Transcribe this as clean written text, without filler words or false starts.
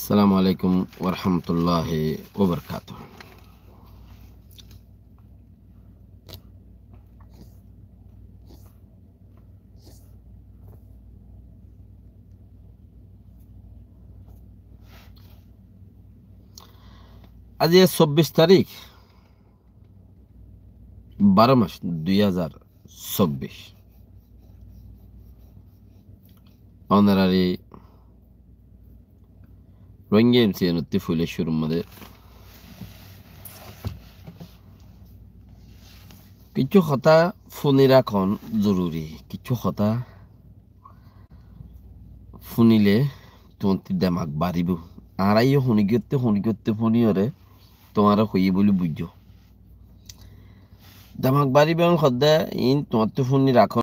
আসসালামু আলাইকুম ওরহমতুল্লাহি ওবরকাতুহ। আজ ২৪ তারিখ 12 মাস 2024 অনারারি রোহিঙ্গা এমসিএনতি ফুলে শুরুমদে কিছু কথা শুনি রাখন জরুরি। কিছু কথা শুনিলে তোমার দেমাগ বাড়িব। আড়াইও শুনি করতে শুনিওরে তোমার হইয়ে বলে বুঝো দেমাগ বাড়িব। সদায় ইন তোমার শুনি রাখ